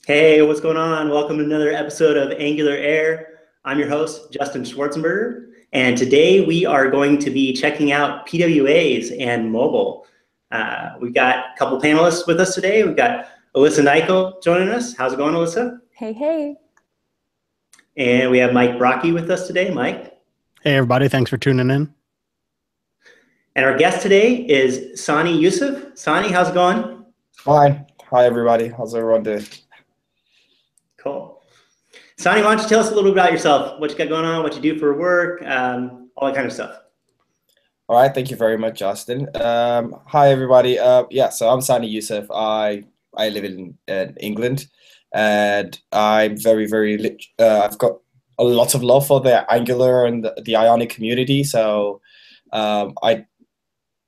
Hey, what's going on? Welcome to another episode of AngularAir. I'm your host, Justin Schwarzenberger, and today we are going to be checking out PWAs and Mobile. We've got a couple panelists with us today. We've got Alyssa Nykel joining us. How's it going, Alyssa? Hey, hey. And we have Mike Brocky with us today. Mike. Hey, everybody. Thanks for tuning in. And our guest today is Sani Yusuf. Sani, how's it going? Fine. Hi, everybody. How's everyone doing? Cool. Sani, why don't you tell us a little bit about yourself, what you got going on, what you do for work, all that kind of stuff. All right. Thank you very much, Justin. Hi, everybody. So I'm Sani Yusuf. I live in England, and I'm I've got a lot of love for the Angular and the Ionic community. So I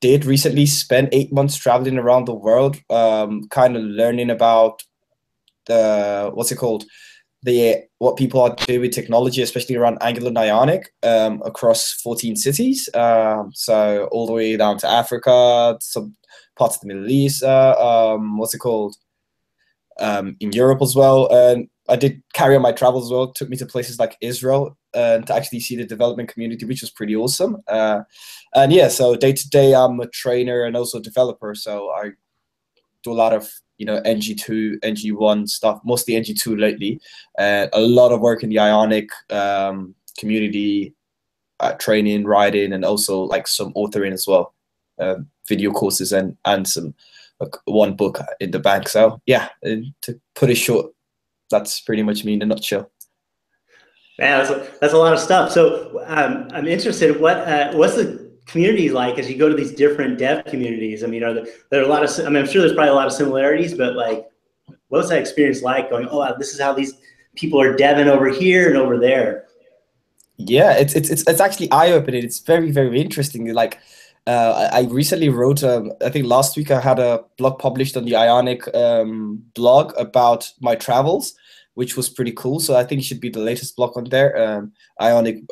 did recently spend 8 months traveling around the world, kind of learning about what people are doing with technology, especially around Angular and Ionic, across 14 cities. So all the way down to Africa, some parts of the Middle East, in Europe as well. And I did carry on my travels as well. It took me to places like Israel to actually see the development community, which was pretty awesome. And yeah, so day to day, I'm a trainer and also a developer. So I do a lot of NG2, NG1 stuff, mostly NG2 lately. A lot of work in the Ionic community, training, writing, and also like some authoring as well, video courses and some one book in the bank. So yeah, to put it short, that's pretty much me in a nutshell. Yeah, that's a lot of stuff. So I'm interested. What's the community like as you go to these different dev communities? I mean, there are a lot of? I mean, I'm sure there's probably a lot of similarities, but like, what's that experience like? Going, oh, wow, this is how these people are deving over here and over there. Yeah, it's actually eye-opening. It's very, very interesting. Like, I recently wrote, I think last week I had a blog published on the Ionic blog about my travels, which was pretty cool. So I think it should be the latest blog on there, Ionic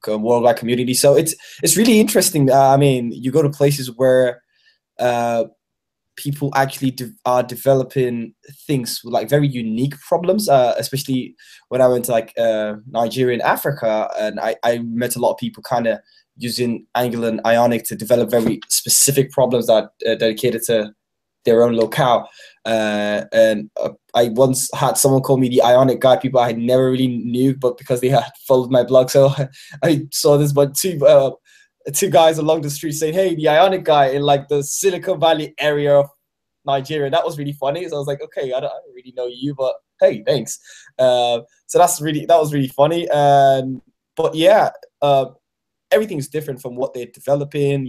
worldwide community. So it's really interesting. I mean, you go to places where people actually are developing things with like very unique problems, especially when I went to like Nigeria and Africa, and I met a lot of people kind of using Angular and Ionic to develop very specific problems that are dedicated to their own locale. And I once had someone call me the Ionic guy, people I never really knew, but because they had followed my blog. So I saw this, but two guys along the street saying, hey, the Ionic guy in like the Silicon Valley area of Nigeria. That was really funny. So I was like, okay, I don't really know you, but hey, thanks. So that was really funny. But yeah, everything's different from what they're developing.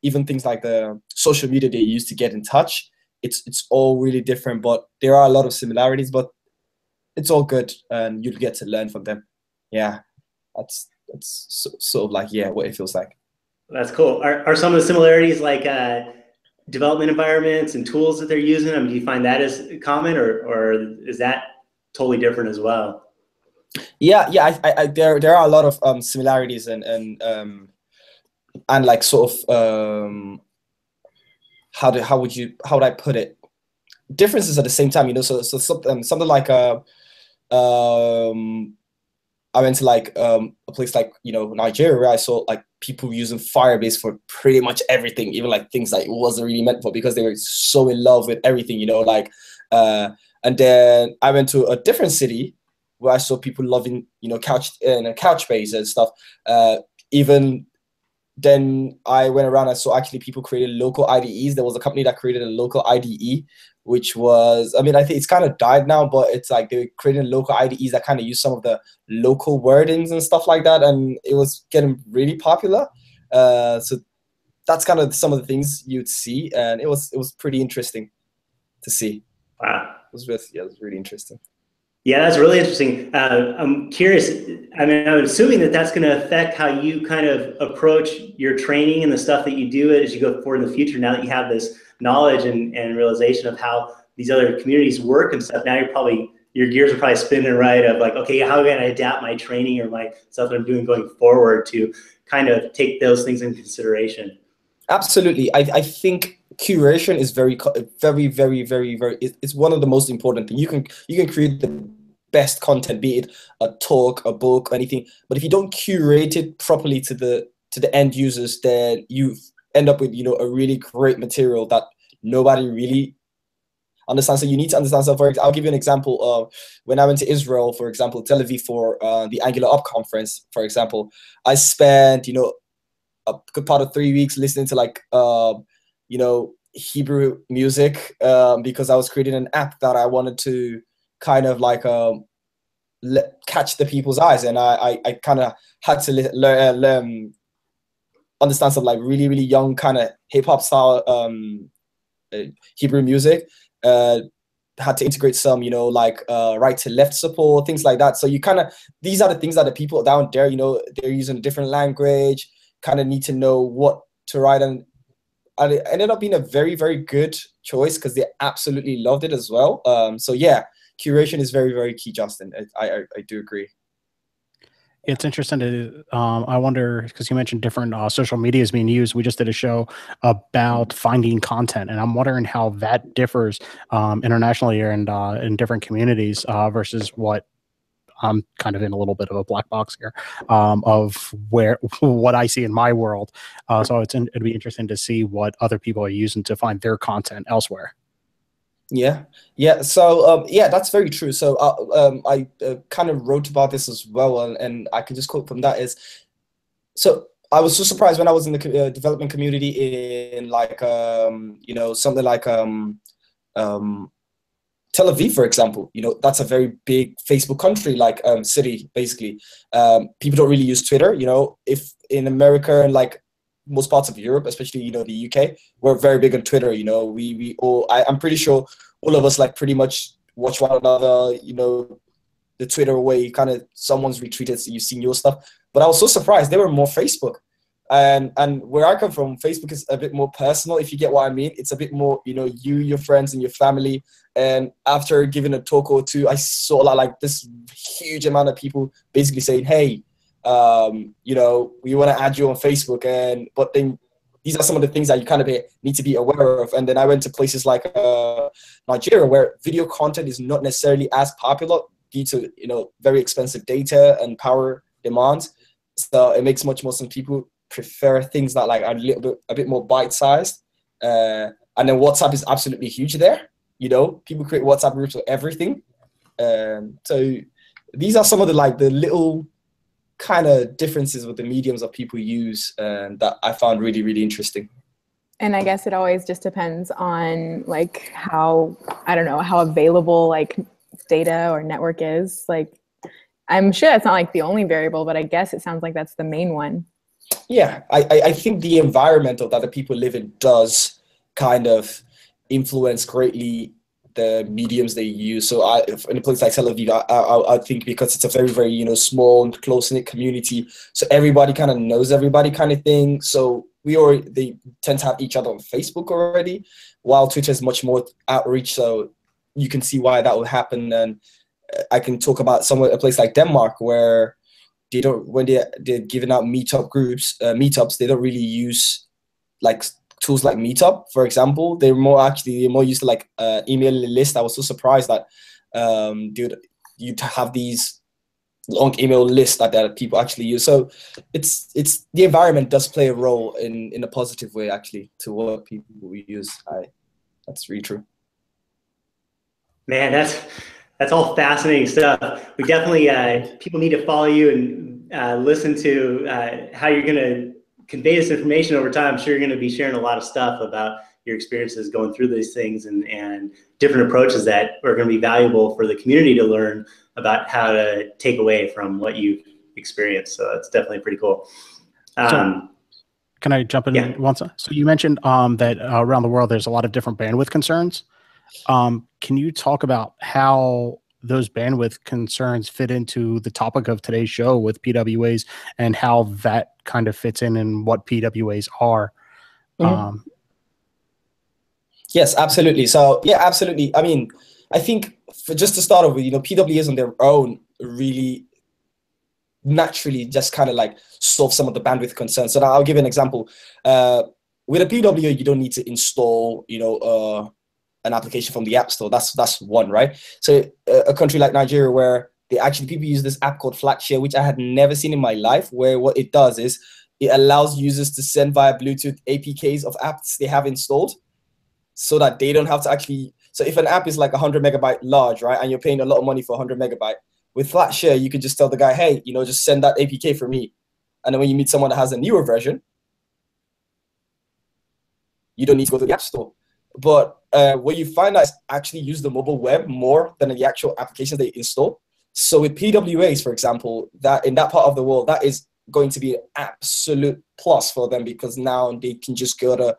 Even things like the social media they use to get in touch. It's all really different, but there are a lot of similarities, but it's all good, and you'll get to learn from them. Yeah, that's sort of like, yeah, what it feels like. That's cool. Are some of the similarities like development environments and tools that they're using? I mean, do you find that as common, or is that totally different as well? Yeah. There are a lot of similarities and like sort of how would I put it? Differences at the same time, So something like I went to like a place like Nigeria, where I saw like people using Firebase for pretty much everything, even like things that it wasn't really meant for, because they were so in love with everything, and then I went to a different city where I saw people loving Couchbase and stuff. Even then I went around and saw actually people created local IDEs. There was a company that created a local IDE, which was, I mean, I think it's kind of died now, but it's like they were creating local IDEs that kind of use some of the local wordings and stuff like that, and it was getting really popular. So that's kind of some of the things you'd see, and it was pretty interesting to see. Wow. It was really interesting. Yeah, that's really interesting. I'm curious. I mean, I'm assuming that that's going to affect how you kind of approach your training and the stuff that you do as you go forward in the future. Now that you have this knowledge and realization of how these other communities work and stuff, now your gears are probably spinning, right? Of like, okay, how can I adapt my training or my stuff that I'm doing going forward to kind of take those things into consideration? Absolutely. I think curation is very, it's one of the most important things. You can create the best content, be it a talk, a book, anything, but if you don't curate it properly to the end users, then you end up with, you know, a really great material that nobody really understands. So you need to understand. So I'll give you an example of when I went to Israel, for example, Tel Aviv, for the AngularAir conference, for example. I spent, you know, a good part of 3 weeks listening to like you know, Hebrew music, because I was creating an app that I wanted to kind of like catch the people's eyes, and I kind of had to learn understand some like really, really young kind of hip hop style Hebrew music. Had to integrate some, you know, like right to left support, things like that. So you kind of, these are the things that the people down there, you know, they're using a different language, kind of need to know what to write. And it ended up being a very, very good choice because they absolutely loved it as well. So yeah, curation is very, very key, Justin. I do agree. It's interesting to, I wonder, because you mentioned different social media is being used. We just did a show about finding content, and I'm wondering how that differs internationally and in different communities versus what I'm kind of in a little bit of a black box here of what I see in my world. So it'd be interesting to see what other people are using to find their content elsewhere. Yeah. So yeah, that's very true. So I kind of wrote about this as well, and I can just quote from that is, so I was so surprised when I was in the development community in like you know, something like Tel Aviv, for example. You know, that's a very big Facebook country, like city basically. People don't really use Twitter. You know, if in America and like most parts of Europe, especially, you know, the UK, we're very big on Twitter. You know, we all, I'm pretty sure all of us like pretty much watch one another, you know, the Twitter way, kind of someone's retweeted, so you've seen your stuff. But I was so surprised they were more Facebook. And where I come from, Facebook is a bit more personal, if you get what I mean. It's a bit more, you know, you, your friends and your family. And after giving a talk or two, I saw like this huge amount of people basically saying, hey, you know, we want to add you on Facebook, but then these are some of the things that you kind of need to be aware of. And then I went to places like Nigeria, where video content is not necessarily as popular due to, you know, very expensive data and power demands. So it makes much more sense. People prefer things that like are a bit more bite-sized. And then WhatsApp is absolutely huge there. You know, people create WhatsApp groups for everything. So these are some of the like the little kind of differences with the mediums that people use that I found really, really interesting. And I guess it always just depends on like how, I don't know, how available like data or network is. Like, I'm sure it's not like the only variable, but I guess it sounds like that's the main one. Yeah, I think the environment that the people live in does kind of influence greatly the mediums they use. So in a place like Tel Aviv, I think because it's a very, very, you know, small and close-knit community, so everybody kind of knows everybody kind of thing. So they tend to have each other on Facebook already, while Twitter is much more outreach. So you can see why that would happen. And I can talk about a place like Denmark, where when they're giving out meetups, they don't really use like tools like Meetup, for example. They're more used to like email list. I was so surprised that you'd have these long email lists that people actually use. So it's the environment does play a role in a positive way actually to what people use. That's really true. Man, that's all fascinating stuff. We definitely people need to follow you and listen to how you're going to convey this information over time. I'm sure you're going to be sharing a lot of stuff about your experiences going through these things and different approaches that are going to be valuable for the community to learn about how to take away from what you've experienced. So that's definitely pretty cool. So can I jump in once? So you mentioned that around the world, there's a lot of different bandwidth concerns. Can you talk about how those bandwidth concerns fit into the topic of today's show with PWAs and how that kind of fits in and what PWAs are? Yes, absolutely. So yeah, absolutely. I mean, I think just to start off with, you know, PWAs on their own really naturally just kind of like solve some of the bandwidth concerns. So now I'll give an example. with a PWA, you don't need to install, an application from the App Store. That's one, right? So a country like Nigeria, where people use this app called Flatshare, which I had never seen in my life, where what it does is it allows users to send via Bluetooth APKs of apps they have installed, so that they don't have to actually. So if an app is like 100 megabyte large, right, and you're paying a lot of money for 100 megabyte, with Flatshare, you could just tell the guy, hey, just send that APK for me. And then when you meet someone that has a newer version, you don't need to go to the App Store. But what you find is actually use the mobile web more than the actual applications they install. So with PWAs, for example, that in that part of the world, that is going to be an absolute plus for them, because now they can just go to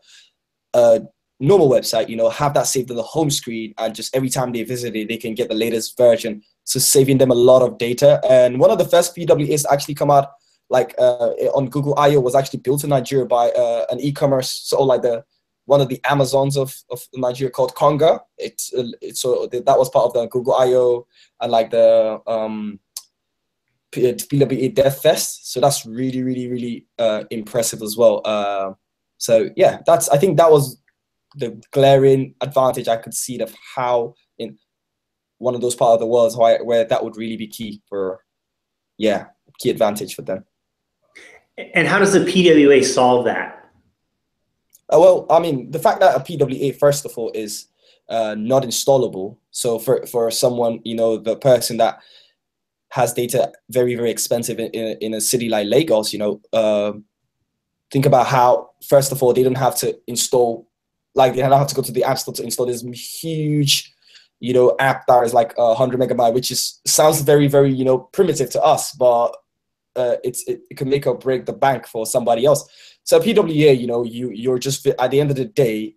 a normal website, have that saved on the home screen, and just every time they visit it, they can get the latest version. So saving them a lot of data. And one of the first PWAs to actually come out, like on Google I/O, was actually built in Nigeria by an e-commerce, so like one of the Amazons of Nigeria called Conga. So that was part of the Google I/O and like the PWA Dev Fest. So that's really, really, really impressive as well. So yeah, I think that was the glaring advantage I could see of how in one of those part of the world where that would really be key advantage for them. And how does the PWA solve that? Well, I mean, the fact that a PWA, first of all, is not installable. So for someone, the person that has data very, very expensive in a city like Lagos, think about how, first of all, they don't have to install, like they don't have to go to the App Store to install this huge, app that is like 100 megabyte, which sounds very, very, primitive to us, but it can make or break the bank for somebody else. So PWA, you're just, at the end of the day,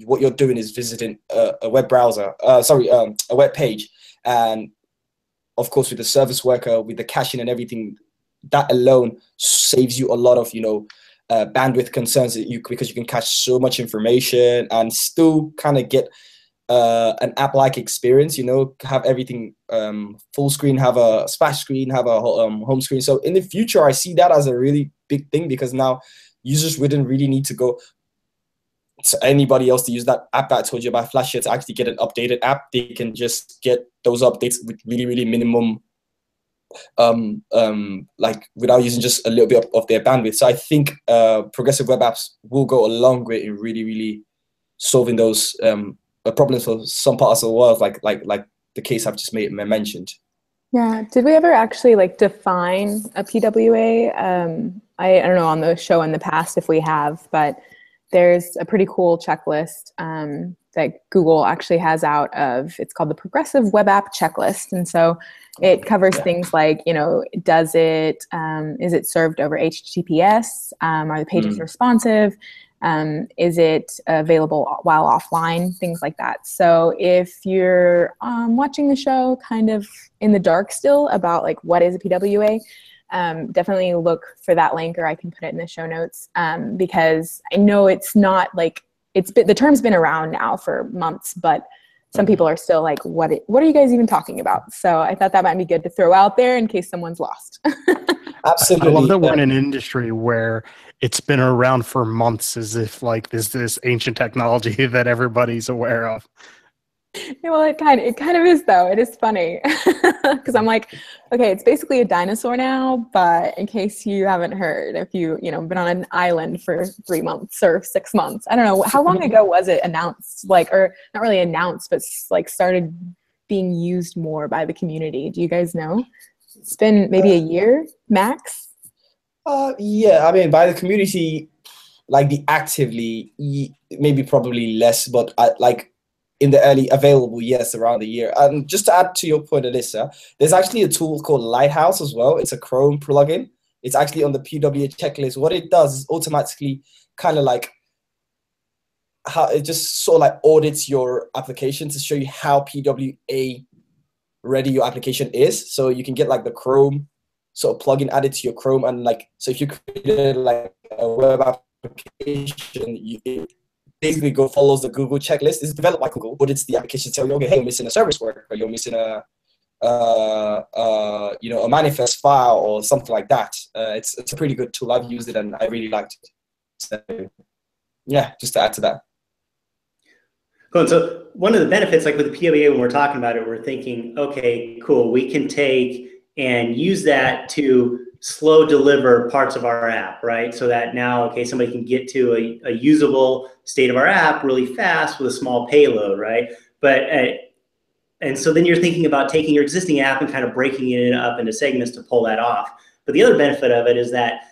what you're doing is visiting a web browser, a web page. And of course, with the service worker, with the caching and everything, that alone saves you a lot of, bandwidth concerns because you can cache so much information and still kind of get an app-like experience, have everything full screen, have a splash screen, have a home screen. So in the future, I see that as a really big thing, because now users wouldn't really need to go to anybody else to use that app that I told you about, Flatshare, to actually get an updated app. They can just get those updates with really, really minimum, like without using just a little bit of their bandwidth. So I think progressive web apps will go a long way in really, really solving those problems for some parts of the world, like the case I've just mentioned. Yeah. Did we ever actually define a PWA? I don't know on the show in the past if we have, but there's a pretty cool checklist that Google actually has out of, it's called the Progressive Web App Checklist. And so it covers things like, is it served over HTTPS? Are the pages responsive? Is it available while offline? Things like that. So if you're watching the show kind of in the dark still about what is a PWA, definitely look for that link, or I can put it in the show notes, because I know it's not the term's been around now for months, but some people are still like, what are you guys even talking about? So I thought that might be good to throw out there in case someone's lost. Absolutely. I love that we're in an industry where it's been around for months, as if there's this ancient technology that everybody's aware of. Yeah, well, it kind of is, though. It is funny because I'm like, okay, it's basically a dinosaur now. But in case you haven't heard, if you been on an island for 3 months or 6 months, I don't know how long ago was it announced, or not really announced, but started being used more by the community. Do you guys know? It's been maybe a year max. Yeah, I mean, by the community, the actively, maybe probably less, but in the early available, yes, around a year. And just to add to your point, Alyssa, there's actually a tool called Lighthouse as well. It's a Chrome plugin. It's actually on the PWA checklist. What it does is automatically kind of how it just sort of audits your application to show you how PWA ready your application is. So you can get the Chrome sort of plugin added to your Chrome, and so if you create a web application, it basically follows the Google checklist. It's developed by Google, but it's the application telling you, okay, hey, you're missing a service worker, you're missing a manifest file or something like that. It's a pretty good tool. I've used it and I really liked it. So. yeah, just to add to that. Cool. So one of the benefits, like with the PWA, when we're talking about it, we're thinking, okay, cool, we can take and use that to slow deliver parts of our app, right? So that now, okay, somebody can get to a usable state of our app really fast with a small payload, right? But and so then you're thinking about taking your existing app and kind of breaking it up into segments to pull that off. But the other benefit of it is that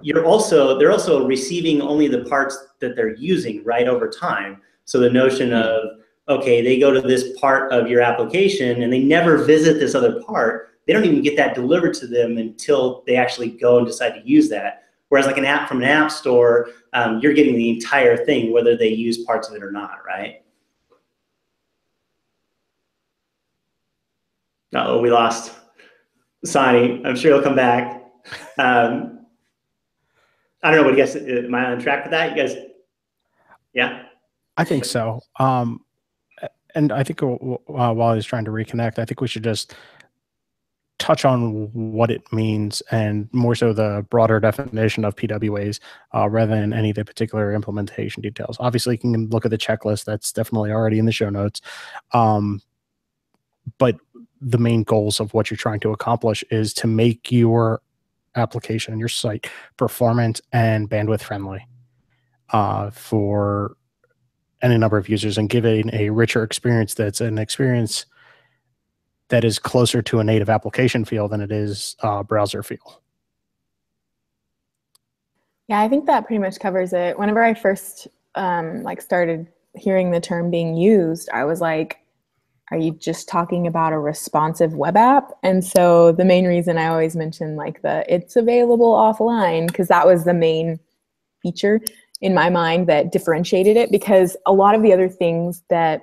they're also receiving only the parts that they're using right over time. So the notion of, okay, they go to this part of your application and they never visit this other part. They don't even get that delivered to them until they actually go and decide to use that. Whereas like an app from an app store, you're getting the entire thing, whether they use parts of it or not, right? Uh-oh, we lost Sani. I'm sure he'll come back. I don't know. What do you guys? Am I on track with that? You guys? Yeah. I think so. And I think while he's trying to reconnect, I think we should just touch on what it means and more so the broader definition of PWAs rather than any of the particular implementation details. Obviously, you can look at the checklist. That's definitely already in the show notes. But the main goals of what you're trying to accomplish is to make your application and your site performant and bandwidth friendly for any number of users and giving a richer experience that's an experience that is closer to a native application feel than it is browser feel. Yeah, I think that pretty much covers it. Whenever I first started hearing the term being used, I was like, are you just talking about a responsive web app? And so the main reason I always mention like it's available offline, because that was the main feature in my mind that differentiated it, because a lot of the other things that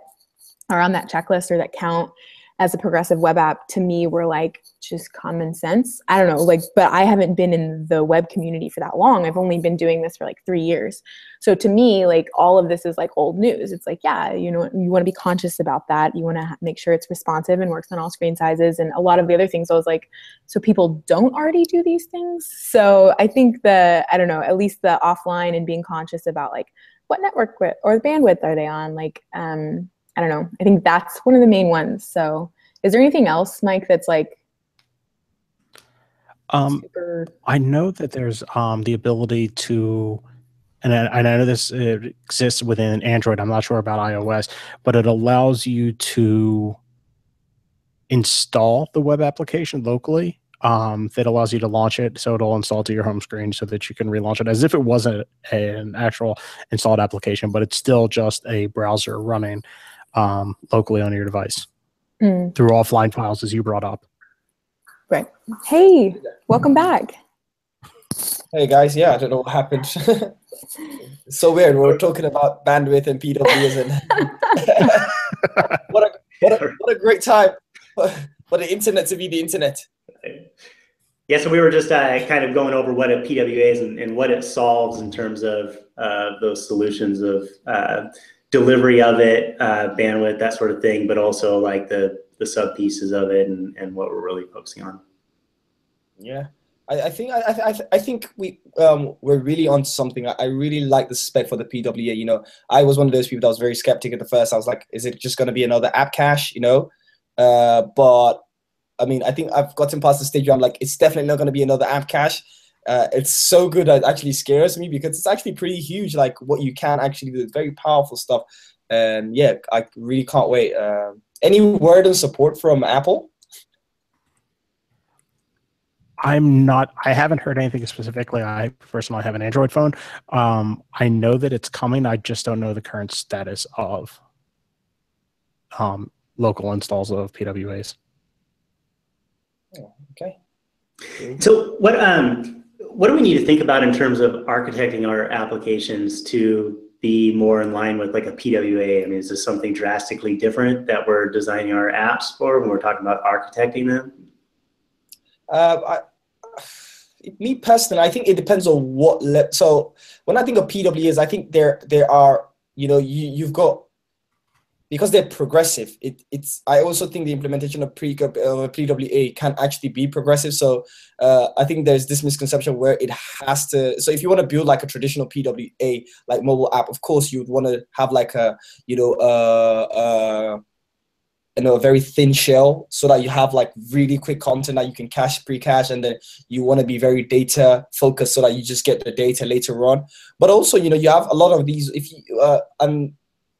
are on that checklist or that count as a progressive web app to me were like just common sense. I don't know, but I haven't been in the web community for that long. I've only been doing this for like 3 years. So to me, like all of this is like old news. It's like, yeah, you know, you want to be conscious about that. You want to make sure it's responsive and works on all screen sizes. And a lot of the other things I was like, so people don't already do these things. So I think I don't know, at least the offline and being conscious about like what network or bandwidth are they on? Like, I don't know. I think that's one of the main ones. So is there anything else, Mike, that's like super... I know that there's the ability to, and I know this exists within Android. I'm not sure about iOS, but it allows you to install the web application locally. That allows you to launch it, so it'll install to your home screen so that you can relaunch it as if it wasn't an actual installed application, but it's still just a browser running locally on your device through offline files, as you brought up. Right. Hey, welcome back. Hey guys, yeah, I don't know what happened. It's so weird. We're talking about bandwidth and PWAs and what a great time for the internet to be the internet. Yeah, so we were just kind of going over what a PWA is and what it solves in terms of those solutions of delivery of it, bandwidth, that sort of thing, but also like the sub pieces of it and what we're really focusing on. Yeah, I think we're really on something. I really like the spec for the PWA. You know, I was one of those people that was very skeptic at the first. I was like, is it just going to be another app cache? You know, but I mean, I think I've gotten past the stage where I'm like, it's definitely not going to be another app cache. It's so good that it actually scares me because it's actually pretty huge, like what you can actually do. It's very powerful stuff. And yeah, I really can't wait. Any word of support from Apple? I haven't heard anything specifically. I personally have an Android phone. I know that it's coming. I just don't know the current status of local installs of PWAs. Oh, okay. So what do we need to think about in terms of architecting our applications to be more in line with like a PWA? I mean, is this something drastically different that we're designing our apps for when we're talking about architecting them? Me personally, I think it depends on what. So when I think of PWAs, I think there are, you know, you've got because they're progressive, I also think the implementation of PWA can actually be progressive. So I think there's this misconception where it has to. So if you want to build like a traditional PWA like mobile app, of course you'd want to have like a a very thin shell, so that you have like really quick content that you can pre-cache, and then you want to be very data focused so that you just get the data later on. But also, you have a lot of these.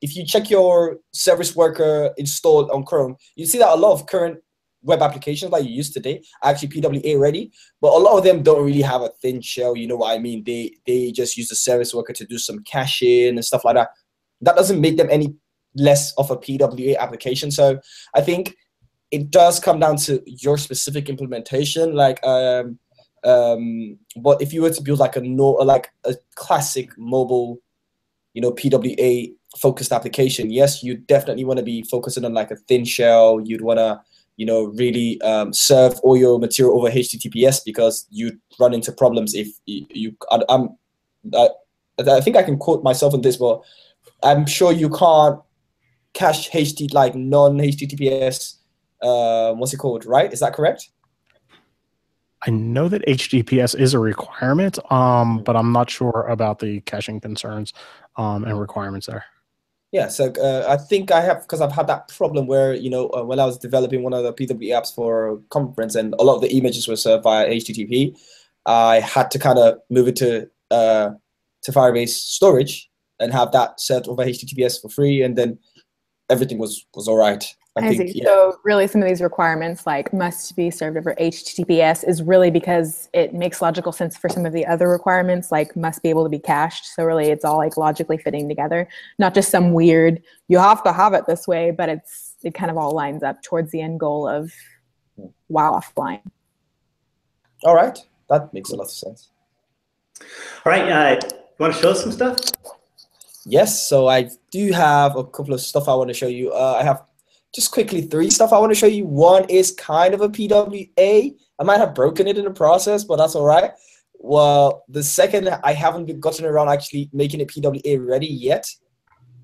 If you check your service worker installed on Chrome, you see that a lot of current web applications that you use today are actually PWA ready, but a lot of them don't really have a thin shell. You know what I mean? They just use the service worker to do some caching and stuff like that. That doesn't make them any less of a PWA application. So I think it does come down to your specific implementation. But if you were to build like a classic mobile, PWA focused application, yes, you definitely want to be focusing on like a thin shell. You'd want to, really serve all your material over HTTPS, because you run into problems if I think I can quote myself on this, but I'm sure you can't cache like non-HTTPS, what's it called, right? Is that correct? I know that HTTPS is a requirement, but I'm not sure about the caching concerns and requirements there. Yeah, so I think I have, because I've had that problem where, when I was developing one of the PWA apps for a conference and a lot of the images were served via HTTP, I had to kind of move it to Firebase storage and have that set over HTTPS for free, and then everything was all right. I think, see. Yeah. So really some of these requirements like must be served over HTTPS is really because it makes logical sense for some of the other requirements, like must be able to be cached. So really it's all like logically fitting together, not just some weird, you have to have it this way, but it kind of all lines up towards the end goal of WoW offline. All right, that makes a lot of sense. All right, you want to show us some stuff? Yes, so I do have a couple of stuff I want to show you. I have just quickly 3 stuff I want to show you. One is kind of a PWA. I might have broken it in the process, but that's all right. Well, the second, I haven't gotten around actually making it PWA ready yet.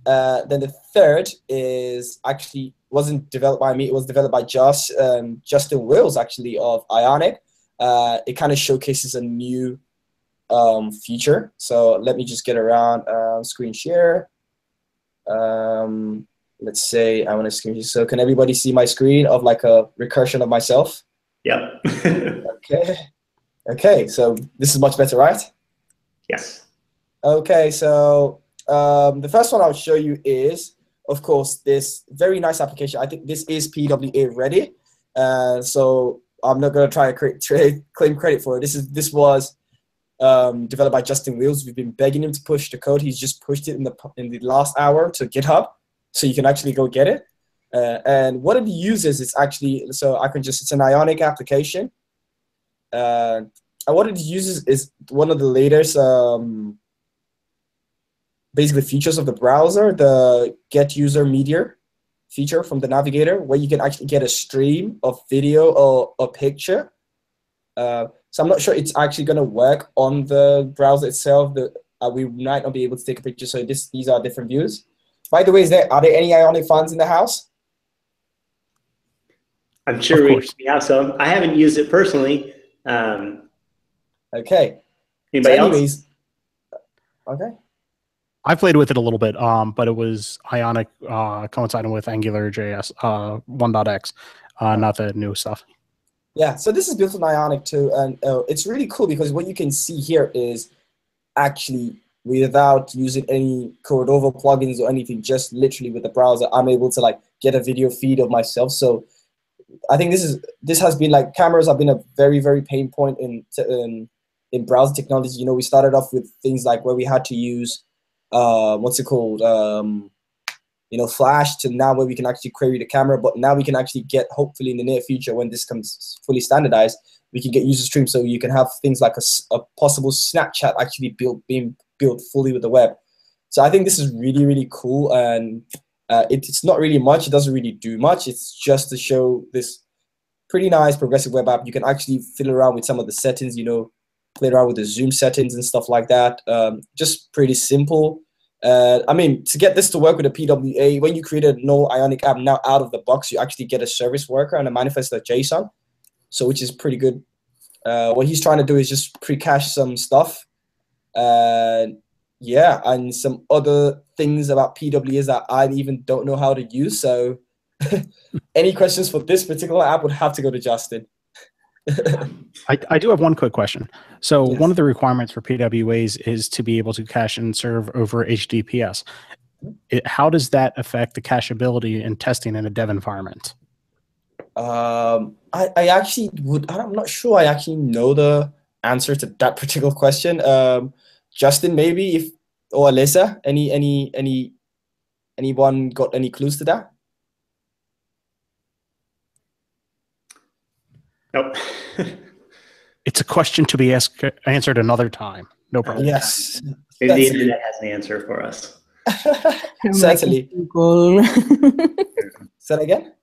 Then the third is actually wasn't developed by me. It was developed by Justin Wills, actually, of Ionic. It kind of showcases a new feature. So let me just get around screen share. Let's say I want to screen share. So can everybody see my screen of like a recursion of myself? Yep. Okay, so this is much better, right? Yes. Okay, so the first one I'll show you is, of course, this very nice application. I think this is PWA ready. So I'm not going to try to claim credit for it. This was developed by Justin Wills. We've been begging him to push the code. He's just pushed it in the last hour to GitHub, so you can actually go get it. And what it uses is actually, so I can just, it's an Ionic application. And what it uses is one of the latest basically features of the browser, the get user media feature from the navigator, where you can actually get a stream of video or a picture. So I'm not sure it's actually going to work on the browser itself. We might not be able to take a picture. So these are different views. By the way, are there any Ionic fans in the house? I'm sure we have some. I haven't used it personally. Okay. Anybody else? Okay. I played with it a little bit, but it was Ionic coinciding with AngularJS 1.x, not the new stuff. Yeah, so this is built on Ionic too, and it's really cool because what you can see here is actually without using any Cordova plugins or anything, just literally with the browser, I'm able to like get a video feed of myself. So I think this has been like, cameras have been a very, very pain point in browser technology. You know, we started off with things like where we had to use what's it called, Flash, to now where we can actually query the camera. But now we can actually get, hopefully in the near future when this comes fully standardized, we can get user stream, so you can have things like a possible Snapchat actually being built fully with the web. So I think this is really, really cool, and it's not really much. It doesn't really do much. It's just to show this pretty nice progressive web app. You can actually fiddle around with some of the settings, play around with the zoom settings and stuff like that. Just pretty simple. I mean, to get this to work with a PWA, when you create a no Ionic app now out of the box, you actually get a service worker and a manifest.json, so which is pretty good. What he's trying to do is just pre-cache some stuff. Yeah, and some other things about PWAs that I even don't know how to use. So any questions for this particular app would have to go to Justin. I do have one quick question. So Yes. one of the requirements for PWAs is to be able to cache and serve over HTTPS. How does that affect the cacheability and testing in a dev environment? I actually would. I'm not sure. I actually know the answer to that particular question. Justin, maybe if or Alyssa, anyone got any clues to that? Nope. It's a question to be answered another time. No problem. Yes. Maybe the internet has an answer for us. Certainly. Google. Say that again?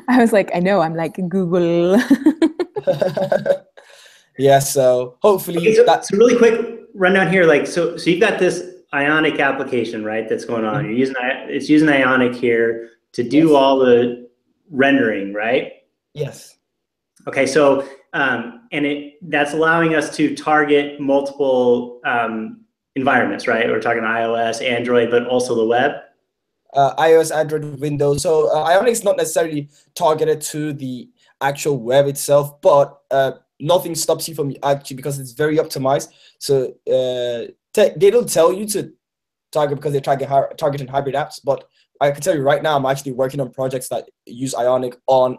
I was like, I know, I'm like Google. Yeah, so hopefully Okay, so really quick rundown here. Like, so you've got this Ionic application, right? That's going on. You're using it's using Ionic here to do all the rendering, right? Yes. Okay, so that's allowing us to target multiple environments, right? We're talking iOS, Android, but also the web. iOS, Android, Windows. So Ionic is not necessarily targeted to the actual web itself, but nothing stops you from actually, because it's very optimized. So they don't tell you to target because they're targeting hybrid apps. But I can tell you right now, I'm actually working on projects that use Ionic on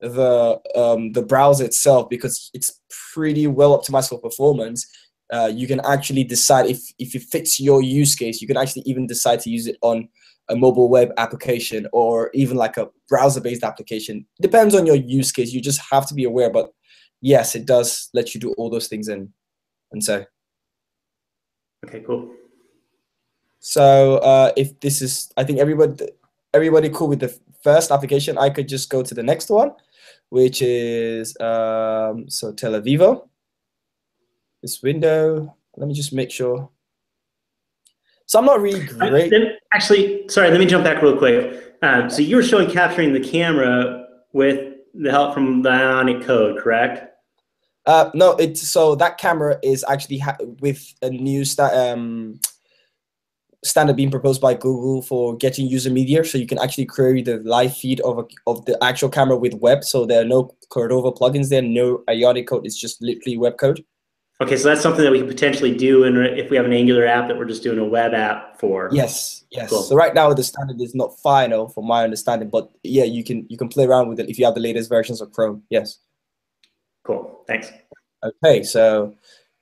the browser itself, because it's pretty well optimized for performance. You can actually decide if it fits your use case. You can actually even decide to use it on a mobile web application or even like a browser-based application. Depends on your use case. You just have to be aware. But yes, it does let you do all those things and so. Okay, cool. So if this is, I think everybody cool with the first application, I could just go to the next one, which is so Tel Avivo. This window. Let me just make sure. So I'm not really great. Actually, sorry, let me jump back real quick. So you were capturing the camera with the help from the Ionic code, correct? No, so that camera is actually with a new standard being proposed by Google for getting user media, so you can actually query the live feed of the actual camera with web. So there are no Cordova plugins there, no Ionic code. It's just literally web code. Okay, so that's something that we could potentially do, and if we have an Angular app that we're just doing a web app for. Yes, yes. Cool. So right now the standard is not final, from my understanding, but yeah, you can play around with it if you have the latest versions of Chrome. Yes. Cool. Thanks. Okay, so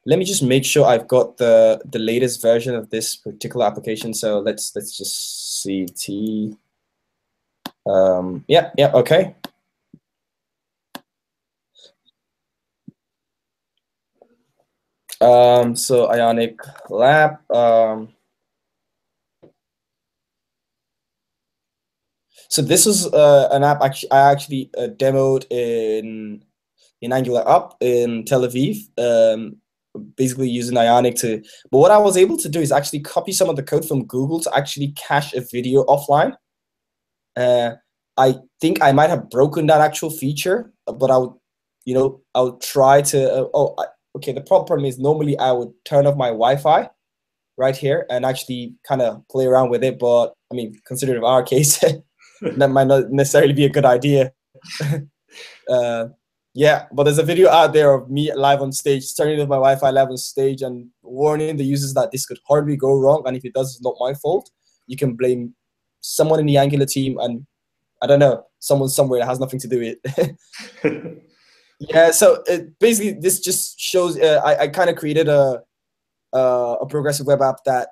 let me just make sure I've got the latest version of this particular application. So let's just see yeah, okay. So Ionic Lab. So this is an app I actually demoed in Angular Up in Tel Aviv. Basically using Ionic but what I was able to do is actually copy some of the code from Google to actually cache a video offline. I think I might have broken that actual feature, but I'll try to. Okay. The problem is normally I would turn off my Wi-Fi right here and actually kind of play around with it. But I mean, considering our case, that might not necessarily be a good idea. Yeah, but there's a video out there of me live on stage, turning off my Wi-Fi live on stage and warning the users that this could hardly go wrong. And if it does, it's not my fault. You can blame someone in the Angular team and, I don't know, someone somewhere that has nothing to do with it. Yeah, so basically this just shows, I kind of created a progressive web app that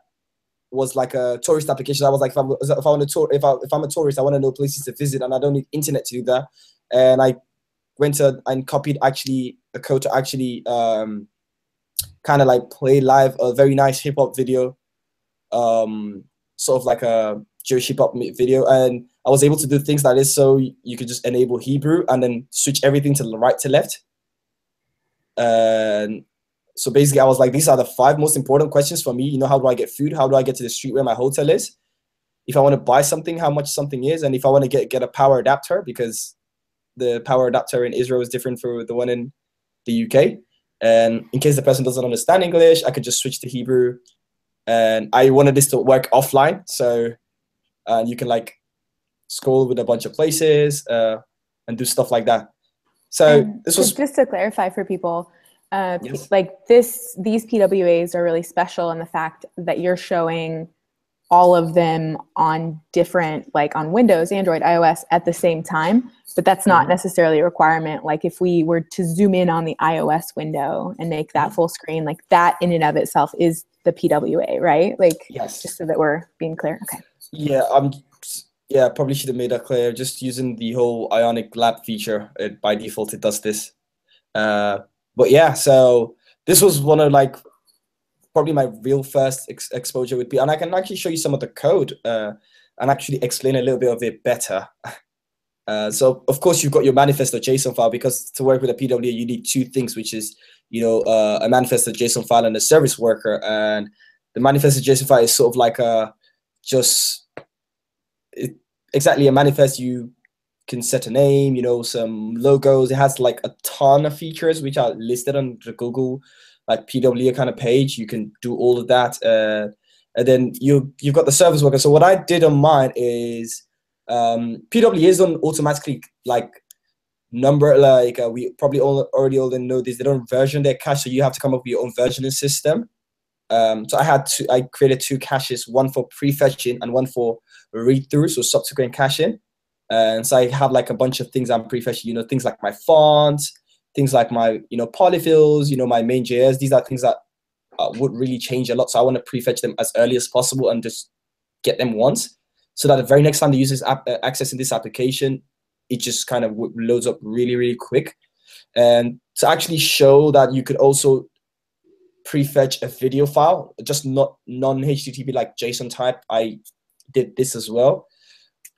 was like a tourist application. I was like, if I'm a tourist, I want to know places to visit and I don't need internet to do that. And I went and copied actually a code to actually kind of like play live a very nice hip hop video, sort of like a Jewish hip hop video, and I was able to do things like this. So you could just enable Hebrew and then switch everything to the right to left. And So basically, I was like, these are the 5 most important questions for me. You know, how do I get food? How do I get to the street where my hotel is? If I want to buy something, how much something is, and if I want to get a power adapter, because the power adapter in Israel is different for the one in the UK. And in case the person doesn't understand English, I could just switch to Hebrew. And I wanted this to work offline, so you can like scroll with a bunch of places and do stuff like that. So and this was just to clarify for people, yes. like these PWAs are really special in the fact that you're showing all of them on different, like on Windows, Android, iOS at the same time, but that's not necessarily a requirement. Like if we were to zoom in on the iOS window and make that full screen, like that in and of itself is the PWA, right? Like, Yes. just so that we're being clear. Okay. Yeah, yeah, probably should have made that clear. Just using the whole Ionic Lab feature, by default it does this. But yeah, so this was one of like probably my real first exposure with P, and I can actually show you some of the code and actually explain a little bit of it better. So of course you've got your manifest.json file, because to work with a PWA you need 2 things, which is, you know, a manifest.json file and a service worker. And the manifest.json file is sort of like exactly a manifest. You can set a name, you know, some logos. It has like a ton of features which are listed on the Google like PWA kind of page. You can do all of that, and then you've got the service worker. So what I did on mine is PWAs don't automatically like number, like we probably already all know this. They don't version their cache, so you have to come up with your own versioning system. So I created 2 caches, one for prefetching and one for read through, so subsequent caching. And so I have like a bunch of things I'm prefetching, you know, things like my fonts, things like my, you know, polyfills, you know, my main JS. These are things that would really change a lot. So I want to prefetch them as early as possible and just get them once, so that the very next time the user is accessing this application, it just kind of loads up really, really quick. And to actually show that you could also prefetch a video file, just not non-HTTP like JSON type, I did this as well.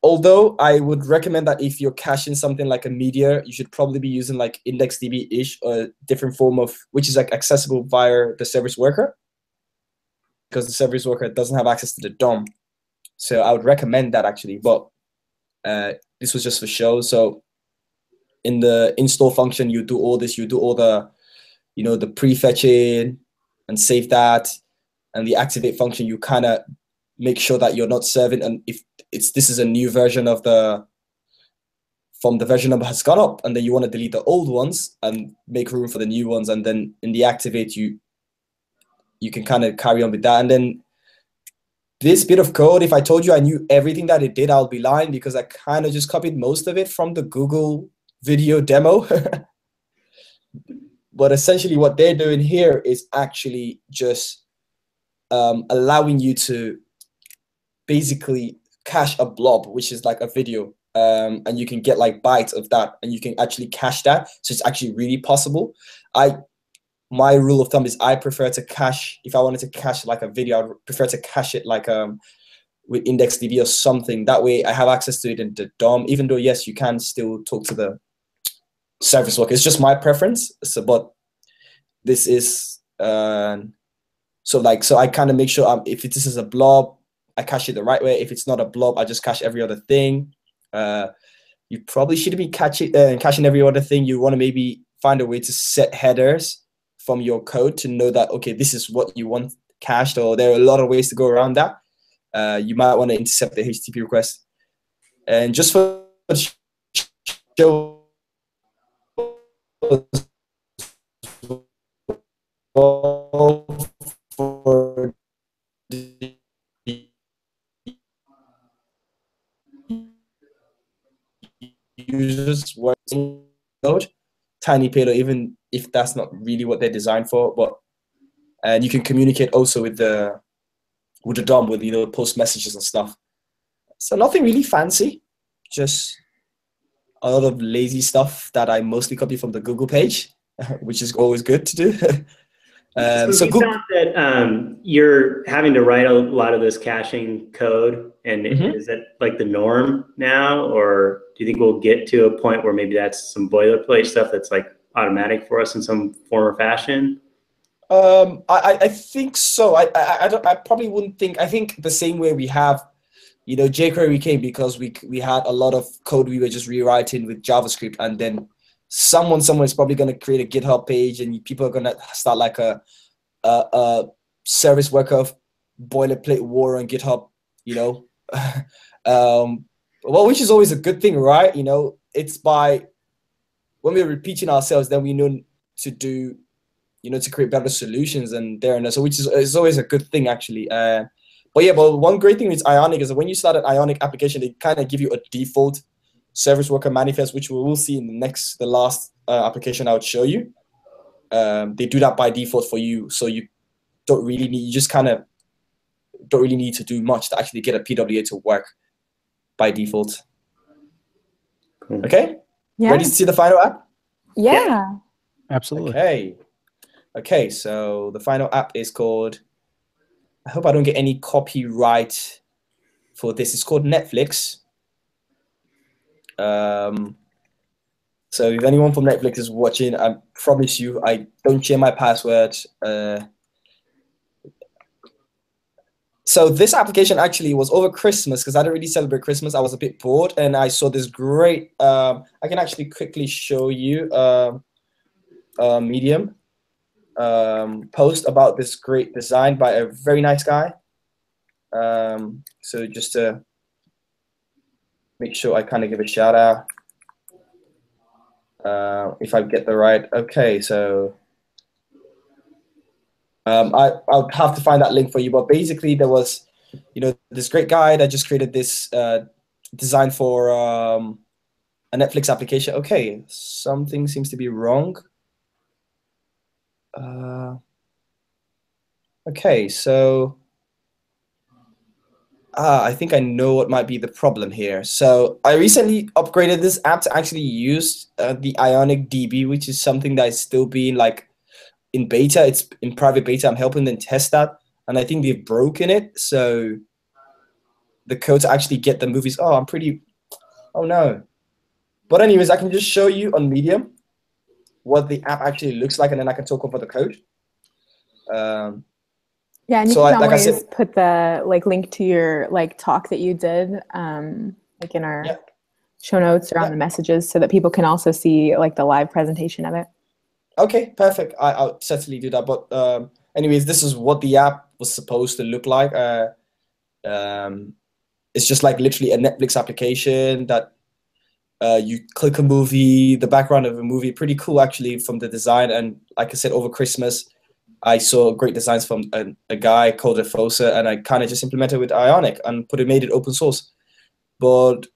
Although I would recommend that if you're caching something like a media, you should probably be using like IndexedDB-ish or a different form of, which is like accessible via the service worker, because the service worker doesn't have access to the DOM. So I would recommend that actually, but this was just for show. So in the install function, you do all this, you do all the, you know, the prefetching and save that. And the activate function, you kind of make sure that you're not serving, and if this is a new version of from the version number has gone up, and then you want to delete the old ones and make room for the new ones, and then in the activate you can kind of carry on with that. And then this bit of code, if I told you I knew everything that it did, I'll be lying, because I kind of just copied most of it from the Google video demo. But essentially what they're doing here is actually just allowing you to basically cache a blob, which is like a video, and you can get like bytes of that, and you can actually cache that. So it's actually really possible. My rule of thumb is I prefer to cache, if I wanted to cache like a video, I'd prefer to cache it like with IndexedDB or something. That way I have access to it in the DOM, even though yes, you can still talk to the service worker. It's just my preference. So, but this is so I kind of make sure if this is a blob, I cache it the right way. If it's not a blob, I just cache every other thing. You probably shouldn't be caching every other thing. You want to maybe find a way to set headers from your code to know that, okay, this is what you want cached, or there are a lot of ways to go around that. You might want to intercept the HTTP request. And just for show for users working code, tiny payload, even if that's not really what they're designed for, and you can communicate also with the DOM, with, you know, post messages and stuff. So nothing really fancy, just a lot of lazy stuff that I mostly copy from the Google page, which is always good to do. So you found that you're having to write a lot of this caching code, and is that like the norm now, or do you think we'll get to a point where maybe that's some boilerplate stuff that's like automatic for us in some form or fashion? I think so. I probably wouldn't think. I think the same way we have, you know, jQuery came because we had a lot of code we were just rewriting with JavaScript, and then someone somewhere is probably going to create a GitHub page, and people are going to start like a service worker boilerplate war on GitHub, you know. Well, which is always a good thing, right? You know, it's by when we're repeating ourselves, then we know to do, you know, to create better solutions and there and there. So which is always a good thing, actually. But yeah, but one great thing with Ionic is that when you start an Ionic application, they kind of give you a default service worker manifest, which we will see in the last application I would show you. They do that by default for you, so you don't really need, you just kind of don't really need to do much to actually get a PWA to work by default. Cool. Okay? Yeah. Ready to see the final app? Yeah. Absolutely. Okay, so the final app is called, I hope I don't get any copyright for this. It's called Netflix. So if anyone from Netflix is watching, I promise you, I don't share my password. So this application actually was over Christmas because I don't really celebrate Christmas. I was a bit bored and I saw this great, I can actually quickly show you Medium post about this great design by a very nice guy. So just to make sure I kind of give a shout out. If I get the right, okay, so I'll have to find that link for you, but basically there was, you know, this great guy that just created this design for a Netflix application. Okay, something seems to be wrong. Okay, so I think I know what might be the problem here. So I recently upgraded this app to actually use the Ionic DB, which is something that is still being like in beta. It's in private beta. I'm helping them test that, and I think they've broken it. So the code to actually get the movies. Oh, oh no. But anyways, I can just show you on Medium what the app actually looks like, and then I can talk over the code. Yeah, and you So can like I always said, put the link to your talk that you did like in our show notes or on the messages so that people can also see like the live presentation of it. Okay, perfect. I'll certainly do that. But anyways, this is what the app was supposed to look like. It's just like literally a Netflix application that you click a movie, the background of a movie. Pretty cool, actually, from the design. And like I said, over Christmas, I saw great designs from a guy called Fosa, and I kind of just implemented with Ionic and made it open source. But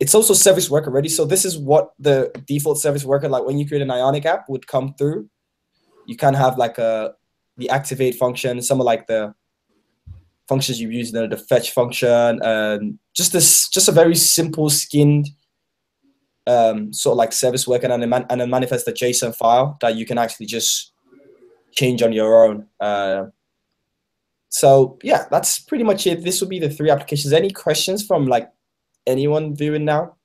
it's also service worker ready. So this is what the default service worker, like when you create an Ionic app, would come through. You can have like the activate function, some of like the functions you use, the fetch function, and just a very simple skinned sort of like service worker, and a manifest a JSON file that you can actually just change on your own. So yeah, that's pretty much it. This will be the 3 applications. Any questions from like anyone viewing now?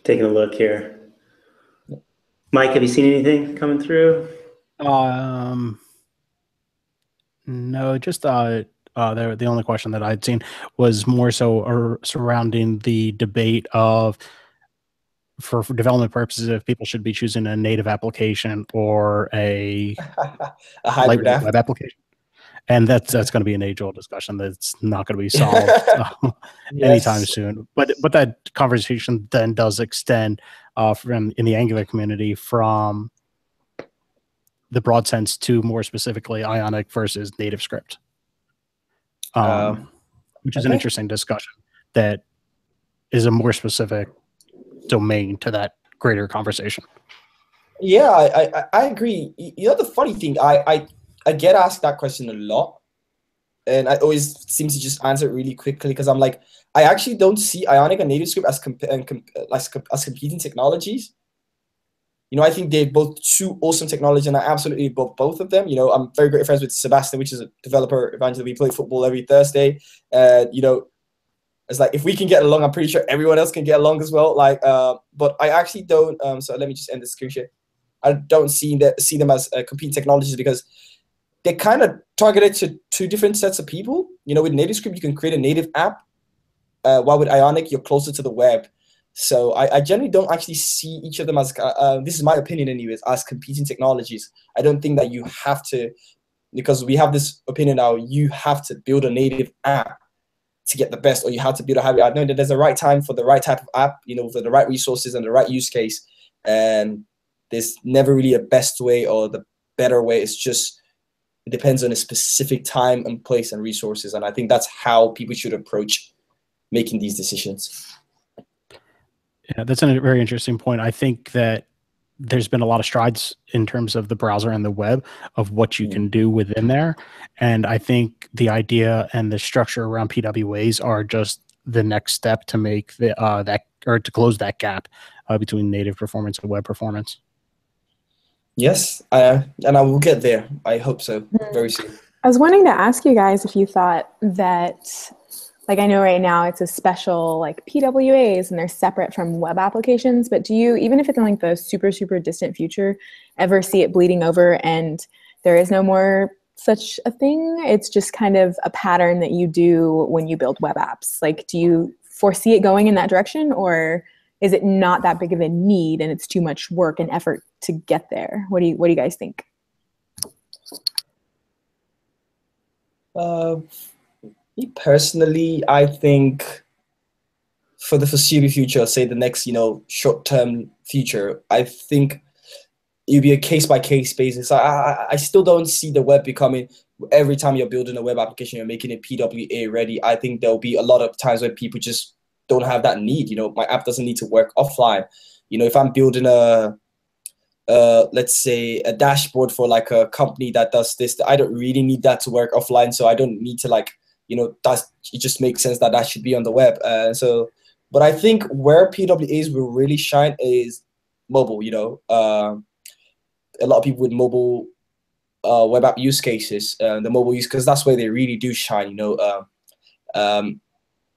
Taking a look here. Mike, have you seen anything coming through? No, just the only question that I'd seen was more so surrounding the debate of, for development purposes, if people should be choosing a native application or a hybrid web application. And that's going to be an age-old discussion that's not going to be solved anytime soon. But that conversation then does extend from in the Angular community from the broad sense to more specifically Ionic versus native script, which is an interesting discussion that is a more specific domain to that greater conversation. Yeah, I agree. You know, the funny thing, I get asked that question a lot, and I always seem to just answer it really quickly because I'm like, I actually don't see Ionic and NativeScript as competing technologies. You know, I think they're both 2 awesome technologies, and I absolutely love both of them. You know, I'm very great friends with Sebastian, which is a developer evangelist. We play football every Thursday. You know, It's like, if we can get along, I'm pretty sure everyone else can get along as well. Like, but I actually don't. So let me just end the screen share. I don't see them as competing technologies, because they're kind of targeted to two different sets of people. You know, with NativeScript, you can create a native app, while with Ionic, you're closer to the web. So I generally don't actually see each of them as, this is my opinion anyways, as competing technologies. I don't think that you have to, because we have this opinion now, you have to build a native app to get the best, or you have to build a hybrid. I know that there's a right time for the right type of app, you know, for the right resources and the right use case. And there's never really a best way or the better way. It's just, it depends on a specific time and place and resources. And I think that's how people should approach making these decisions. Yeah, that's a very interesting point. I think that there's been a lot of strides in terms of the browser and the web of what you can do within there. And I think the idea and the structure around PWAs are just the next step to make the, to close that gap between native performance and web performance. Yes, and I will get there. I hope so, very soon. I was wanting to ask you guys if you thought that, like, I know right now it's a special like PWAs and they're separate from web applications, but do you, even if it's in like the super, super distant future, ever see it bleeding over and there is no more such a thing? It's just kind of a pattern that you do when you build web apps. Like, do you foresee it going in that direction, or is it not that big of a need and it's too much work and effort to get there? What do you guys think? Me personally, I think for the foreseeable future, say the next, you know, short-term future, I think it'll be a case-by-case basis. I still don't see the web becoming, every time you're building a web application, you're making it PWA ready. I think there'll be a lot of times where people just don't have that need. You know, my app doesn't need to work offline. You know, if I'm building let's say a dashboard for like a company that does this, I don't really need that to work offline. So I don't need to, like, you know, it just makes sense that should be on the web. But I think where PWAs will really shine is mobile. You know, a lot of people with mobile web app use cases, the mobile use, because that's where they really do shine. You know,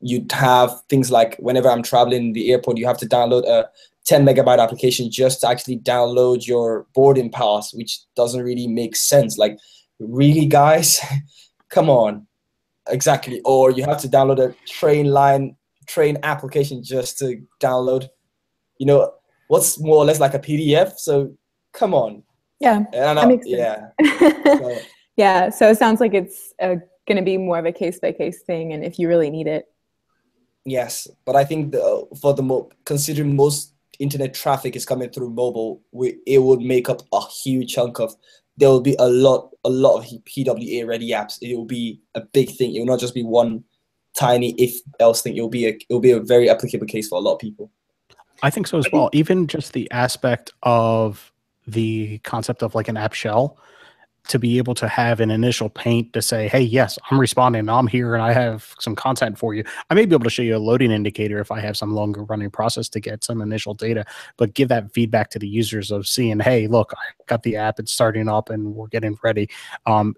you'd have things like, whenever I'm traveling in the airport, you have to download a 10 megabyte application just to actually download your boarding pass, which doesn't really make sense. Like, really, guys? Come on. Exactly. Or you have to download a train application just to download, you know, what's more or less like a PDF. So come on. Yeah, that makes sense. Yeah. So, yeah, so it sounds like it's going to be more of a case-by-case thing, and if you really need it. Yes, but I think considering most internet traffic is coming through mobile, it would make up a huge chunk of. There will be a lot of PWA ready apps. It will be a big thing. It will not just be one tiny if else thing. It will be a very applicable case for a lot of people. I think so as well. Even just the aspect of the concept of like an app shell, to be able to have an initial paint to say, hey, yes, I'm responding, I'm here, and I have some content for you. I may be able to show you a loading indicator if I have some longer running process to get some initial data, but give that feedback to the users of seeing, hey, look, I got the app, it's starting up and we're getting ready,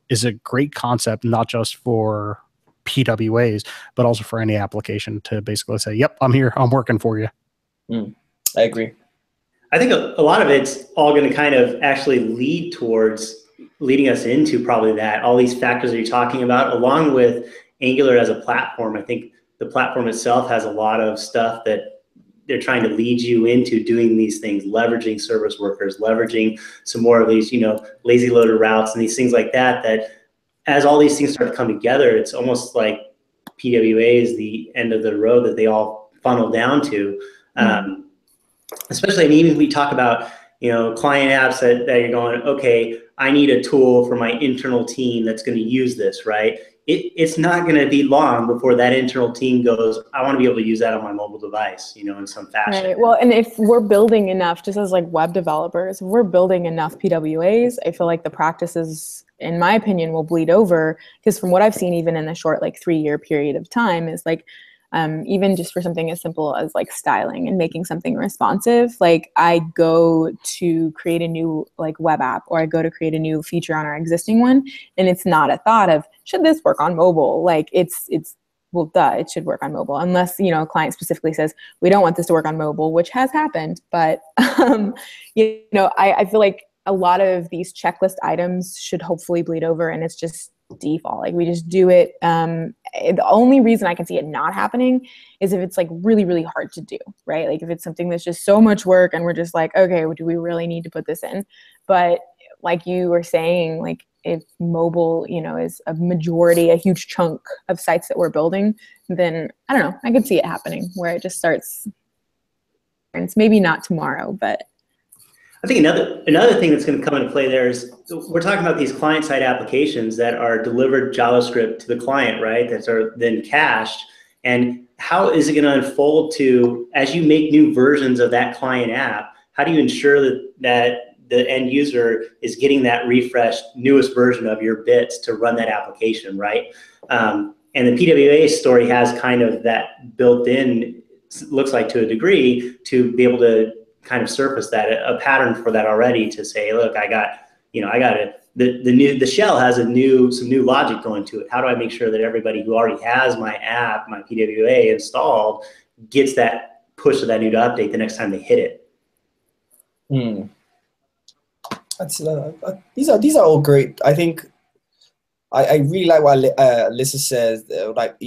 is a great concept, not just for PWAs, but also for any application to basically say, yep, I'm here, I'm working for you. I agree. I think a lot of it's all going to kind of actually leading us into probably that, all these factors that you're talking about, along with Angular as a platform. I think the platform itself has a lot of stuff that they're trying to lead you into doing these things, leveraging service workers, leveraging some more of these, you know, lazy loader routes and these things like that, that as all these things start to come together, it's almost like PWA is the end of the road that they all funnel down to. Especially, I mean, even if we talk about, you know, client apps that you're going, okay, I need a tool for my internal team that's going to use this, right? It's not going to be long before that internal team goes, I want to be able to use that on my mobile device, you know, in some fashion. Right. Well, and if we're building enough, just as like web developers, if we're building enough PWAs, I feel like the practices, in my opinion, will bleed over, because from what I've seen, even in the short, like 3-year period of time, is like, even just for something as simple as like styling and making something responsive, like I go to create a new like web app, or I go to create a new feature on our existing one, and it's not a thought of, should this work on mobile? Like it's well, duh, it should work on mobile, unless, you know, a client specifically says, we don't want this to work on mobile, which has happened. But, you know, I feel like a lot of these checklist items should hopefully bleed over, and it's just default. Like, we just do it. The only reason I can see it not happening is if it's like really, really hard to do, right? Like if it's something that's just so much work and we're just like, okay, well, do we really need to put this in? But like you were saying, like if mobile, you know, is a majority, a huge chunk of sites that we're building, then I don't know, I could see it happening where it just starts. It's maybe not tomorrow, but I think another thing that's going to come into play there is we're talking about these client-side applications that are delivered JavaScript to the client, right? That are then cached. And how is it going to unfold to, as you make new versions of that client app, how do you ensure that the end user is getting that refreshed, newest version of your bits to run that application, right? And the PWA story has kind of that built in, looks like to a degree, to be able to kind of surface that, a pattern for that already, to say, look, the shell has some new logic going to it. How do I make sure that everybody who already has my app, my PWA installed, gets that push of that new to update the next time they hit it? That's these are all great. I think I really like what Alyssa says. Like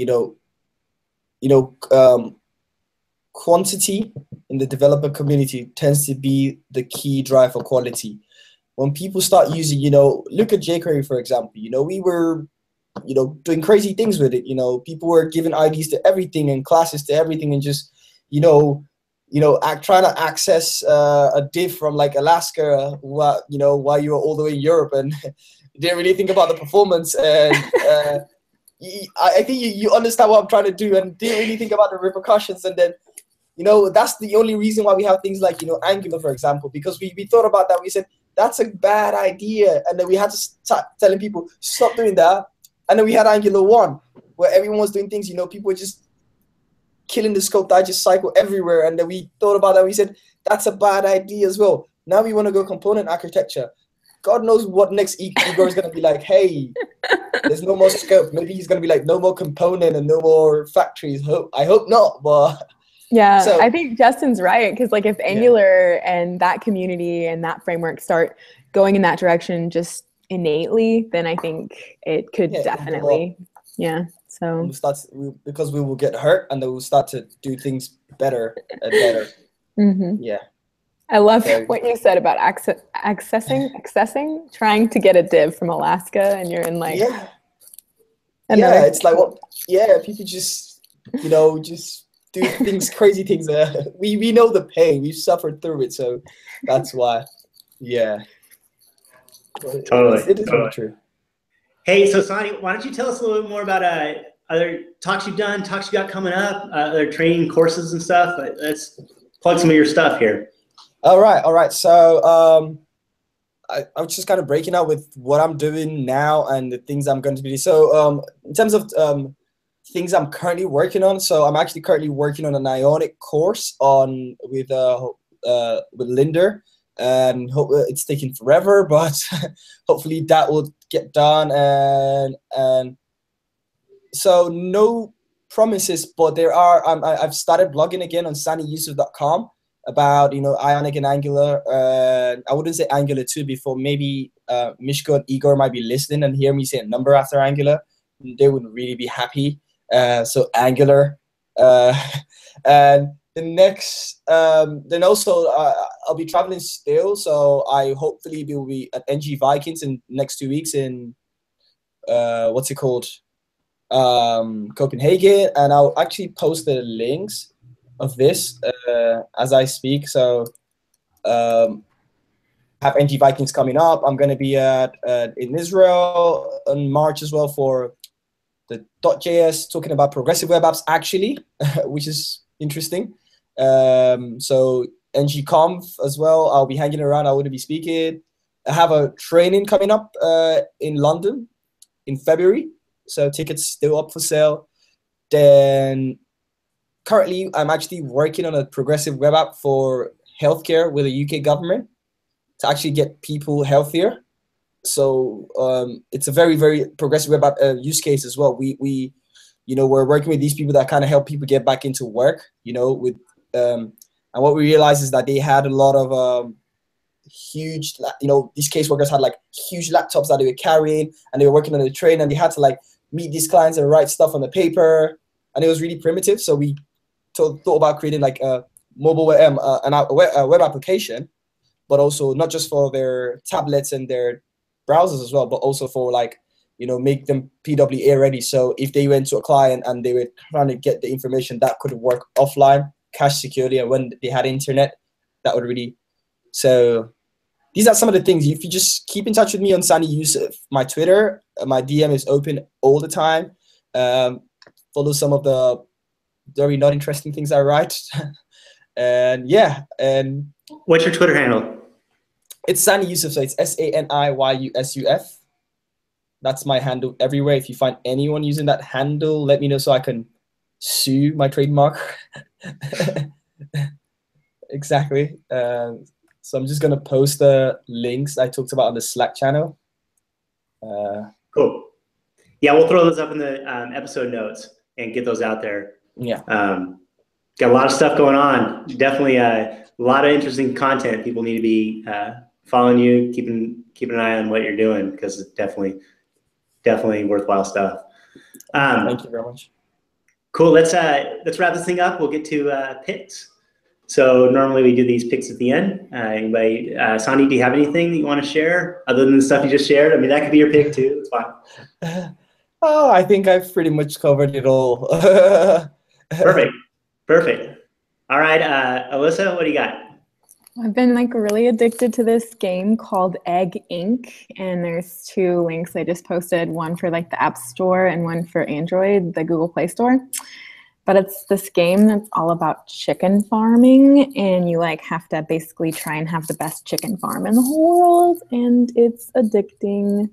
quantity in the developer community tends to be the key drive for quality. When people start using, look at jQuery, for example, we were, doing crazy things with it. People were giving IDs to everything and classes to everything, and just, trying to access a div from like Alaska, while you were all the way in Europe and didn't really think about the performance. And I think you understand what I'm trying to do, and didn't really think about the repercussions. And then, that's the only reason why we have things like, Angular, for example, because we thought about that. We said, that's a bad idea. And then we had to start telling people, stop doing that. And then we had Angular 1, where everyone was doing things, people were just killing the scope digest cycle everywhere. And then we thought about that. We said, that's a bad idea as well. Now we want to go component architecture. God knows what next Igor is going to be like, hey, there's no more scope. Maybe he's going to be like, no more component and no more factories. I hope not, but... Yeah, so, I think Justin's right, because like if Angular and that community and that framework start going in that direction just innately, then I think it could definitely, So because we will get hurt, and then we'll start to do things better and better. Yeah, I love what you said about accessing, trying to get a div from Alaska, and you're in like it's like people just just do things, crazy things. We know the pain. We've suffered through it, so that's why. Yeah. Totally. It is totally true. Hey, so Sani, why don't you tell us a little bit more about other talks you've done, talks you got coming up, other training courses and stuff? Let's plug some of your stuff here. All right. So I was just kind of breaking out with what I'm doing now and the things I'm going to be doing. So in terms of things I'm currently working on. So I'm actually currently working on an Ionic course with Linder, and it's taking forever, but hopefully that will get done. And so no promises, but there are. I've started blogging again on saniyusuf.com about Ionic and Angular. I wouldn't say Angular 2 before. Maybe Mishko and Igor might be listening and hear me say a number after Angular. They would really be happy. So Angular, and the next, then also I'll be traveling still. So I hopefully will be at NG Vikings in next 2 weeks in Copenhagen, and I'll actually post the links of this as I speak. So have NG Vikings coming up. I'm going to be in Israel in March as well for the .js, talking about progressive web apps actually, which is interesting. So NGConf as well, I'll be hanging around. I wouldn't be speaking. I have a training coming up in London in February. So tickets still up for sale. Then currently I'm actually working on a progressive web app for healthcare with the UK government to actually get people healthier. So it's a very, very progressive web app use case as well. We we're working with these people that kind of help people get back into work, with and what we realized is that they had a lot of huge, these caseworkers had like huge laptops that they were carrying, and they were working on the train, and they had to like meet these clients and write stuff on the paper, and it was really primitive. So we thought about creating like a mobile a web application, but also not just for their tablets and their browsers as well, but also for like, make them PWA ready. So if they went to a client and they were trying to get the information, that could work offline, cache securely, and when they had internet, that would really. So these are some of the things. If you just keep in touch with me on Sani Yusuf, my Twitter, my DM is open all the time. Follow some of the very not interesting things I write. And yeah, and what's your Twitter handle? It's Sani Yusuf, so it's SaniYusuf. That's my handle everywhere. If you find anyone using that handle, let me know so I can sue my trademark. Exactly. So I'm just gonna post the links I talked about on the Slack channel. Cool. Yeah, we'll throw those up in the episode notes and get those out there. Yeah. Got a lot of stuff going on. Definitely a lot of interesting content. People need to be following you, keeping an eye on what you're doing, because it's definitely worthwhile stuff. Thank you very much. Cool. Let's wrap this thing up. We'll get to picks. So normally we do these picks at the end. Anybody, Sani, do you have anything that you want to share other than the stuff you just shared? I mean, that could be your pick too. It's fine. Oh, I think I've pretty much covered it all. Perfect. All right, Alyssa, what do you got? I've been like really addicted to this game called Egg Inc. And there's 2 links I just posted, one for like the App Store and one for Android, the Google Play Store. But it's this game that's all about chicken farming, and you like have to basically try and have the best chicken farm in the whole world, and it's addicting.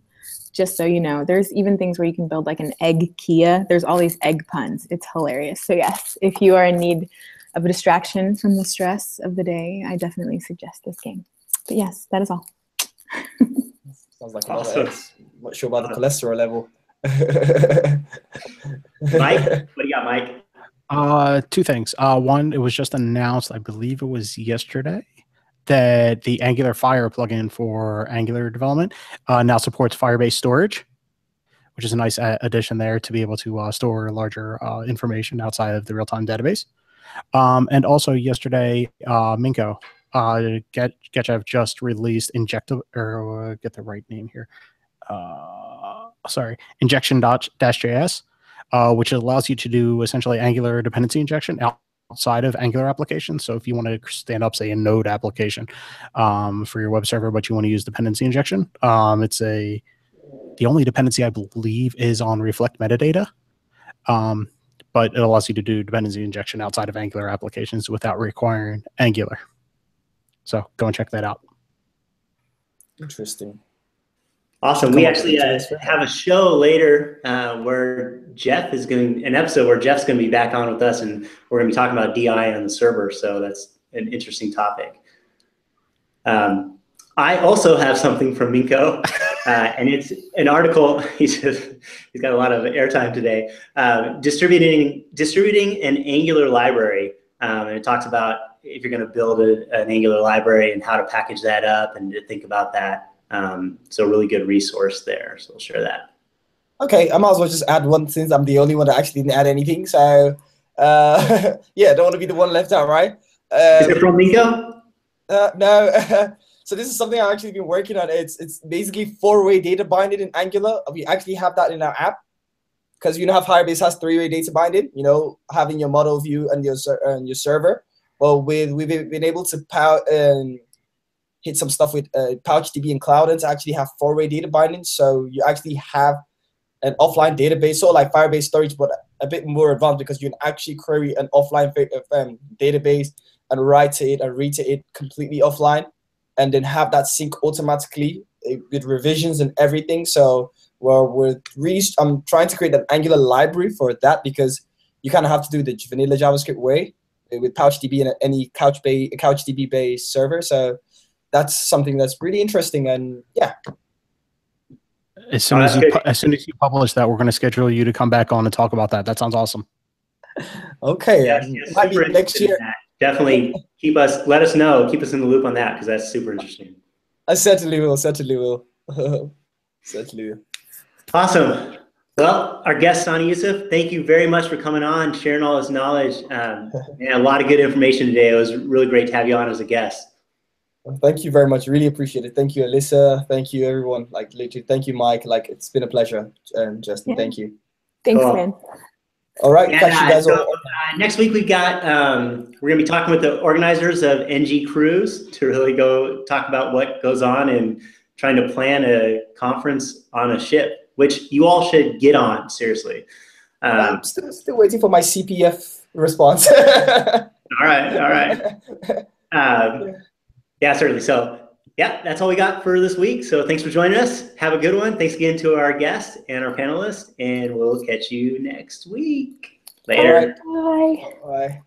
Just so you know, there's even things where you can build like an egg Kia. There's all these egg puns. It's hilarious. So yes, if you are in need of a distraction from the stress of the day, I definitely suggest this game. But yes, that is all. Sounds like awesome. Not sure about the cholesterol level. Mike, what do you got, Mike? 2 things. One, it was just announced, I believe it was yesterday, that the Angular Fire plugin for Angular development now supports Firebase storage, which is a nice addition there to be able to store larger information outside of the real-time database. And also yesterday, Minko, Getchev just released get the right name here. Injection.js, which allows you to do essentially Angular dependency injection outside of Angular applications. So if you want to stand up, say, a Node application for your web server, but you want to use dependency injection, it's the only dependency I believe is on Reflect metadata, but it allows you to do dependency injection outside of Angular applications without requiring Angular. So go and check that out. Interesting. Awesome. We actually have a show later where Jeff is an episode where Jeff's going to be back on with us, and we're going to be talking about DI on the server. So that's an interesting topic. I also have something from Minko, and it's an article. He's got a lot of airtime today. Distributing an Angular library, and it talks about if you're going to build an Angular library and how to package that up and to think about that. So a really good resource there. So we'll share that. Okay, I might as well just add one since I'm the only one that actually didn't add anything. So yeah, don't want to be the one left out, right? Is it from Minko? No. So this is something I've actually been working on. It's basically 4-way data binding in Angular. We actually have that in our app because how Firebase has 3-way data binding. Having your model view and your server. Well, we've been able to hit some stuff with PouchDB and Cloudin to actually have 4-way data binding. So you actually have an offline database, sort of like Firebase storage, but a bit more advanced because you can actually query an offline database and write to it and read to it completely offline, and then have that sync automatically with revisions and everything. So I'm trying to create an Angular library for that because you kind of have to do the vanilla JavaScript way with PouchDB and any CouchDB-based server. So that's something that's really interesting, and yeah. As soon as you publish that, we're going to schedule you to come back on and talk about that. That sounds awesome. Okay. Yes, Might be next year. Definitely let us know, keep us in the loop on that, because that's super interesting. I certainly will. Certainly will. Certainly will. Awesome. Well, our guest, Sani Yusuf, thank you very much for coming on, sharing all this knowledge. And a lot of good information today. It was really great to have you on as a guest. Thank you very much. Really appreciate it. Thank you, Alyssa. Thank you, everyone. Like, literally, thank you, Mike. Like, it's been a pleasure. Justin, Yeah. Thank you. Thanks, Cool. man. All right. And, Catch you guys all. next week we've got we're gonna be talking with the organizers of NG Cruise to really go talk about what goes on and trying to plan a conference on a ship, which you all should get on, seriously. I'm still waiting for my CPF response. All right. Yeah, certainly. So yeah, that's all we got for this week. So thanks for joining us. Have a good one. Thanks again to our guest and our panelists, and we'll catch you next week. Later. All right. Bye. Bye.